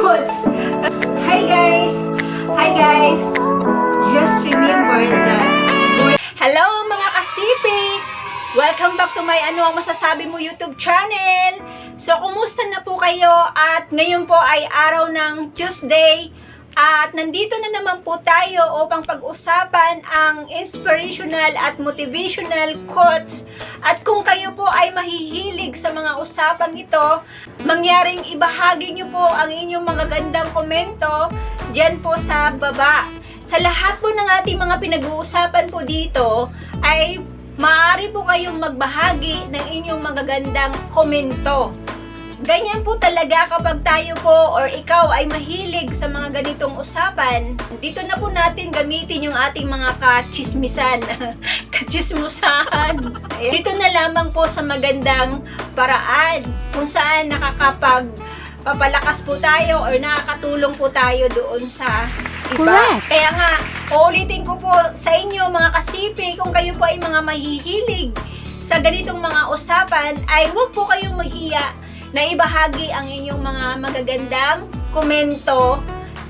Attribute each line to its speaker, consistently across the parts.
Speaker 1: quotes. Hi guys! Hi guys! Just remember that... Hello mga kasipig! Welcome back to my Ano Ang Masasabi Mo YouTube channel! So, kumusta na po kayo? At ngayon po ay araw ng Tuesday. At nandito na naman po tayo upang pag-usapan ang inspirational at motivational quotes. At kung kayo po ay mahihilig sa mga usapang ito, mangyaring ibahagi nyo po ang inyong mga gandang komento dyan po sa baba. Sa lahat po ng ating mga pinag-uusapan po dito, ay maaari po kayong magbahagi ng inyong magagandang komento. Ganyan po talaga kapag tayo po or ikaw ay mahilig sa mga ganitong usapan, dito na po natin gamitin yung ating mga kachismisan, kachismusan. Dito na lamang po sa magandang paraan kung saan papalakas po tayo or nakakatulong po tayo doon sa iba. Correct. Kaya nga, uulitin ko po sa inyo mga kasipi, kung kayo po ay mga mahihilig sa ganitong mga usapan, ay huwag po kayong mahiya na ibahagi ang inyong mga magagandang komento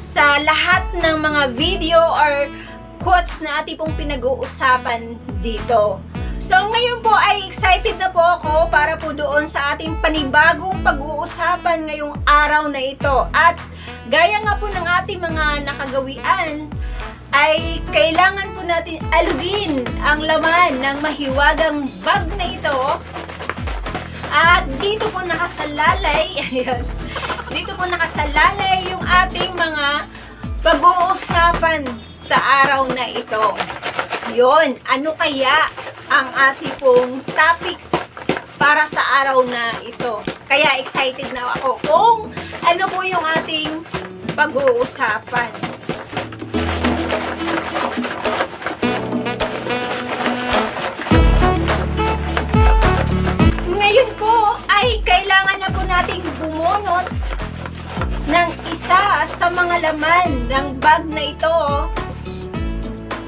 Speaker 1: sa lahat ng mga video or quotes na ating pong pinag-uusapan dito. So, ngayon po ay excited na po ako para po doon sa ating panibagong pag-uusapan ngayong araw na ito. At gaya nga po ng ating mga nakagawian, ay kailangan po natin alugin ang laman ng mahiwagang bag na ito. At dito po nakasalalay, ayan, dito po nakasalalay yung ating mga pag-uusapan sa araw na ito. Yun, ano kaya ang ating pong topic para sa araw na ito? Kaya excited na ako kung ano po yung ating pag-uusapan. Ngayon po ay kailangan na po nating bumunot ng isa sa mga laman ng bag na ito.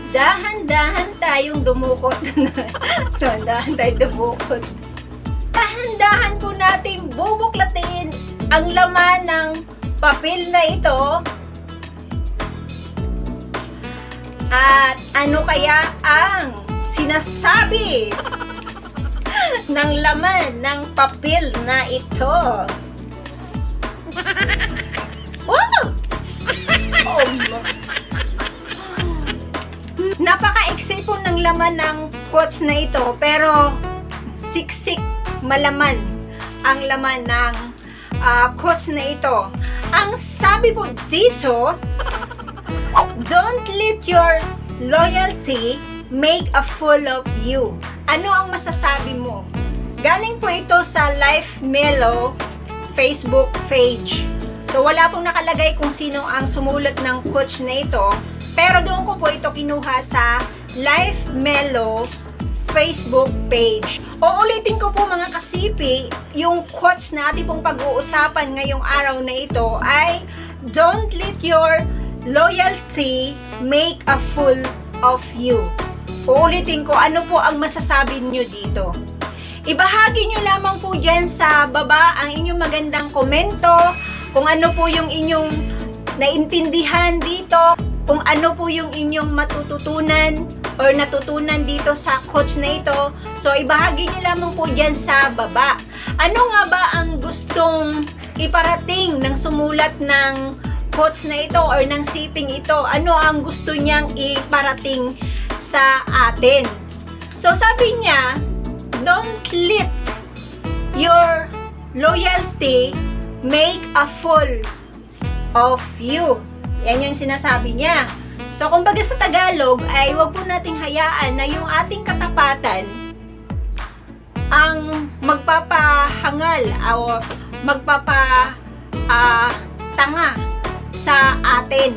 Speaker 1: Dahan-dahan tayong dumukot. Dahan-dahan tayong dumukot. Dahan-dahan po nating bubuklatin ang laman ng papel na ito. At ano kaya ang sinasabi ng laman ng papel na ito? Wow! Oh, napaka-excited po ng laman ng quotes na ito, pero siksik malaman ang laman ng quotes na ito. Ang sabi po dito, don't let your loyalty make a fool of you. Ano ang masasabi mo? Galing po ito sa Life Mellow Facebook page. So, wala pong nakalagay kung sino ang sumulat ng quotes na ito. Pero doon ko po ito kinuha sa Life Mellow Facebook page. Uulitin ko po mga kasipi, yung quotes na ating pong pag-uusapan ngayong araw na ito ay, don't let your loyalty make a fool of you. Uulitin ko, ano po ang masasabi niyo dito? Ibahagi niyo lamang po dyan sa baba ang inyong magandang komento, kung ano po yung inyong naintindihan dito, kung ano po yung inyong matututunan or natutunan dito sa quotes na ito. So, ibahagi niyo lamang po dyan sa baba. Ano nga ba ang gustong iparating ng sumulat ng quotes na ito or ng siping ito? Ano ang gusto niyang iparating sa atin? So, sabi niya, don't let your loyalty make a fool of you. Yan yung sinasabi niya. So, kumbaga sa Tagalog ay wag po nating hayaan na yung ating katapatan ang magpapahangal o magpapatanga sa atin.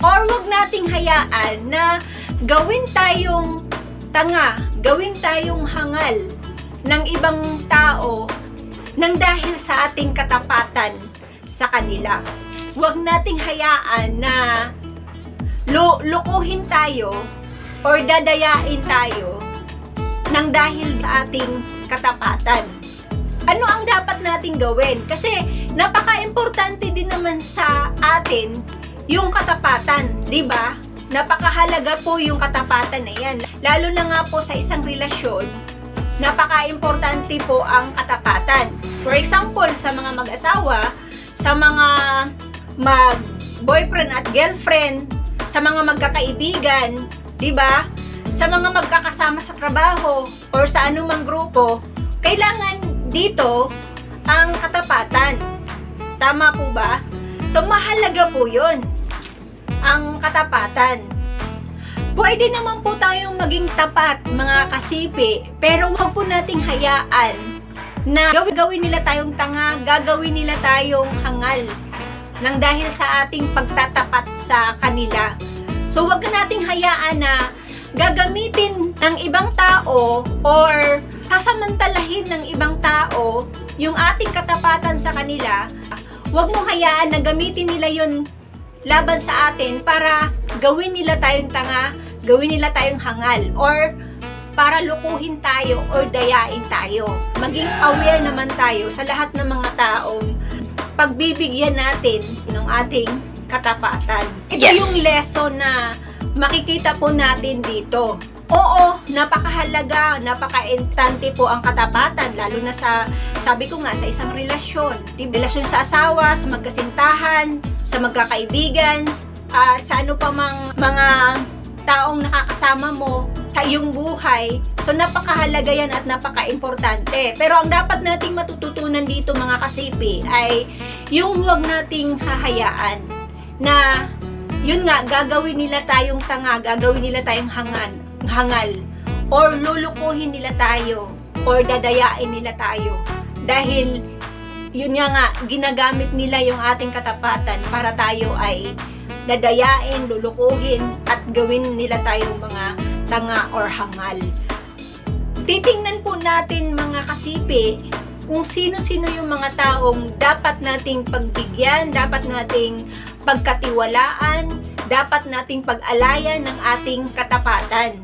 Speaker 1: Or wag nating hayaan na gawin tayong tanga, gawin tayong hangal ng ibang tao nang dahil sa ating katapatan sa kanila. Huwag nating hayaan na lukuhin tayo or dadayain tayo nang dahil sa ating katapatan. Ano ang dapat nating gawin? Kasi napaka-importante din naman sa atin yung katapatan, di ba? Napakahalaga po yung katapatan na yan. Lalo na nga po sa isang relasyon, napaka-importante po ang katapatan. For example, sa mga mag-asawa, sa mga mag-boyfriend at girlfriend, sa mga magkakaibigan, di ba? Sa mga magkakasama sa trabaho or sa anumang grupo, kailangan dito ang katapatan. Tama po ba? So, mahalaga po yun, ang katapatan. Pwede naman po tayong maging tapat, mga kasipi, pero huwag po nating hayaan na gawin nila tayong tanga, gagawin nila tayong hangal nang dahil sa ating pagtatapat sa kanila. So, huwag nating hayaan na gagamitin ng ibang tao or sasamantalahin ng ibang tao yung ating katapatan sa kanila. Huwag mong hayaan na gamitin nila yun laban sa atin para gawin nila tayong tanga, gawin nila tayong hangal, or para lukuhin tayo or dayain tayo. Maging aware naman tayo sa lahat ng mga taong pagbibigyan natin ng ating katapatan. Ito yung lesson na makikita po natin dito. Oo, napakahalaga, napaka-importante po ang katapatan, lalo na sa, sabi ko nga, sa isang relasyon. Relasyon sa asawa, sa magkasintahan, sa magkakaibigan, sa ano pa mga taong nakakasama mo sa iyong buhay. So, napakahalaga yan at napaka-importante. Pero ang dapat nating matututunan dito, mga kasipi, ay yung huwag nating hahayaan na yun nga, gagawin nila tayong tanga, gagawin nila tayong hangal, or lulukuhin nila tayo, or dadayain nila tayo. Dahil, yun nga, ginagamit nila yung ating katapatan para tayo ay dadayain, lulukuhin, at gawin nila tayong mga tanga or hangal. Titingnan po natin, mga kasipi, kung sino-sino yung mga taong dapat nating pagbigyan, dapat nating pagkatiwalaan, dapat nating pag-alayan ng ating katapatan.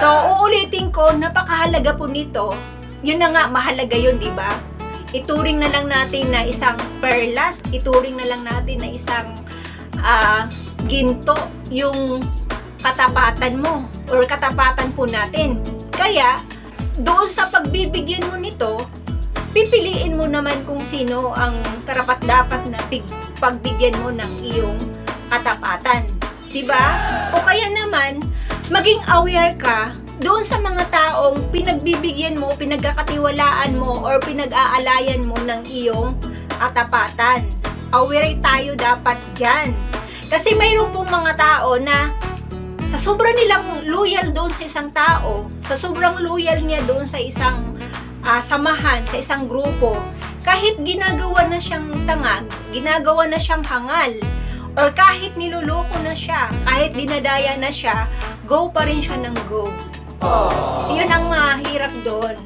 Speaker 1: So, uulitin ko, napakahalaga po nito. Yun na nga, mahalaga yun, di ba? Ituring na lang natin na isang perlas, ituring na lang natin na isang ginto yung katapatan mo or katapatan po natin. Kaya, doon sa pagbibigyan mo nito, pipiliin mo naman kung sino ang karapat-dapat na pagbigyan mo ng iyong katapatan. Diba? O kaya naman, maging aware ka doon sa mga taong pinagbibigyan mo, pinagkakatiwalaan mo, or pinag-aalayan mo ng iyong katapatan. Aware tayo dapat dyan. Kasi mayroon pong mga tao na sa sobrang nilang loyal doon sa isang tao, sa sobrang loyal niya doon sa isang samahan, sa isang grupo, kahit ginagawa na siyang tangag, ginagawa na siyang hangal, or kahit niluloko na siya, kahit dinadaya na siya, go pa rin siya ng go. Yun ang hirap doon.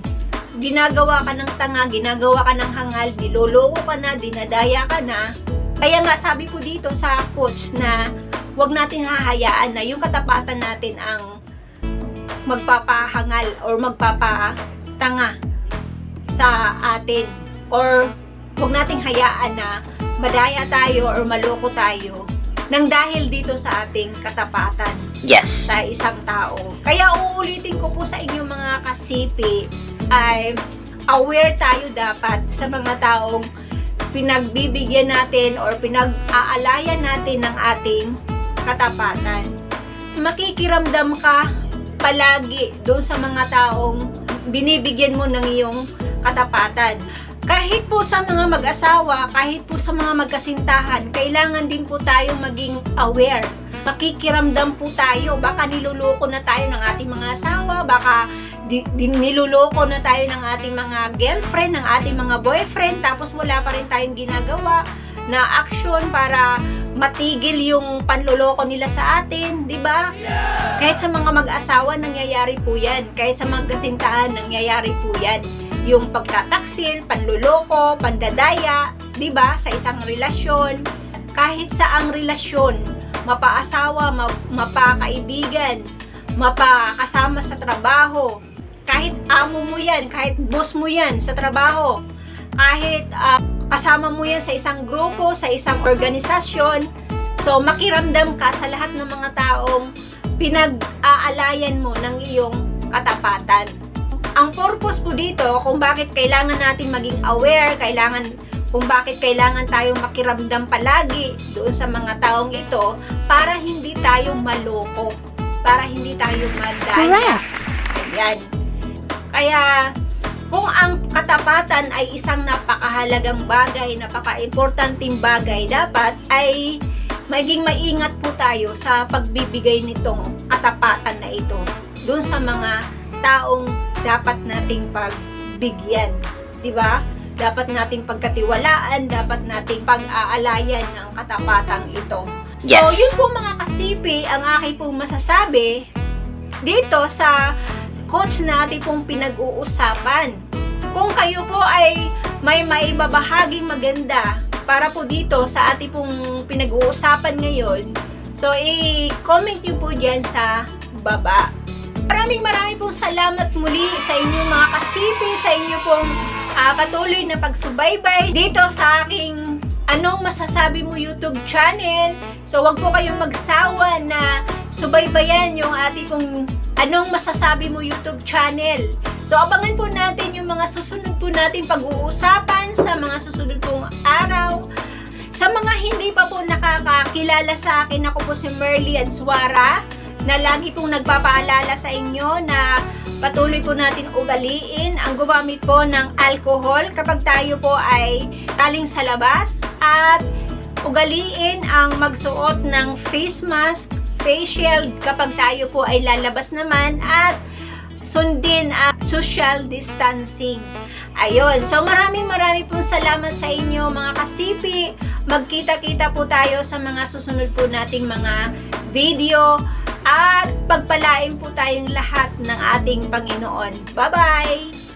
Speaker 1: Ginagawa ka ng tanga, ginagawa ka ng hangal, niloloko ka na, dinadaya ka na. Kaya nga sabi po dito sa quotes na huwag natin hahayaan na yung katapatan natin ang magpapahangal or magpapatanga sa atin, or huwag nating hayaan na madaya tayo or maloko tayo nang dahil dito sa ating katapatan sa isang tao. Kaya uulitin ko po sa inyo, mga kasipi, ay aware tayo dapat sa mga taong pinagbibigyan natin or pinag-aalayan natin ng ating katapatan. Makikiramdam ka palagi doon sa mga taong binibigyan mo ng iyong katapatan. Kahit po sa mga mag-asawa, kahit po sa mga magkasintahan, kailangan din po tayo maging aware. Makikiramdam po tayo, baka niluloko na tayo ng ating mga asawa, baka niluloko na tayo ng ating mga girlfriend, ng ating mga boyfriend, tapos wala pa rin tayong ginagawa na action para matigil yung panloloko nila sa atin, di ba? Kahit sa mga mag-asawa, nangyayari po yan. Kahit sa magkasintahan, nangyayari po yan. Yung pagtataksil, panloloko, pandadaya, di ba? Sa isang relasyon, kahit sa ang relasyon, mapaasawa, mapakaibigan, mapakasama sa trabaho, kahit amo mo yan, kahit boss mo yan sa trabaho, kahit kasama mo yan sa isang grupo, sa isang organisasyon. So, makiramdam ka sa lahat ng mga taong pinag-aalayan mo ng iyong katapatan. Ang purpose po dito, kung bakit kailangan natin maging aware, kung bakit kailangan tayong makiramdam palagi doon sa mga taong ito, para hindi tayo maloko, para hindi tayo madaya. Ayan. Kaya, kung ang katapatan ay isang napakahalagang bagay, napaka-importanting bagay, dapat ay maging maingat po tayo sa pagbibigay nitong katapatan na ito doon sa mga taong dapat nating pagbigyan. Diba? Dapat nating pagkatiwalaan, dapat nating pag-aalayan ng katapatang ito. So, yun po mga kasipi, ang aking pong masasabi dito sa coach natin pong pinag-uusapan. Kung kayo po ay may maibabahaging maganda para po dito sa ating pong pinag-uusapan ngayon, so i-comment nyo po dyan sa baba. Maraming pong salamat muli sa inyong mga kasipi, sa inyo pong patuloy na pagsubaybay dito sa aking Anong Masasabi Mo YouTube channel. So wag po kayong magsawa na subaybayan yung ating pong Anong Masasabi Mo YouTube channel. So abangan po natin yung mga susunod po natin pag-uusapan sa mga susunod pong araw. Sa mga hindi pa po nakakakilala sa akin, ako po si Merly Answara, na lagi pong nagpapaalala sa inyo na patuloy po natin ugaliin ang gumamit po ng alcohol kapag tayo po ay galing sa labas, at ugaliin ang magsuot ng face mask, face shield kapag tayo po ay lalabas naman, at sundin ang social distancing. Ayun. So maraming pong salamat sa inyo mga kasipi. Magkita-kita po tayo sa mga susunod po nating mga video, at pagpalain po tayong lahat ng ating Panginoon. Bye-bye!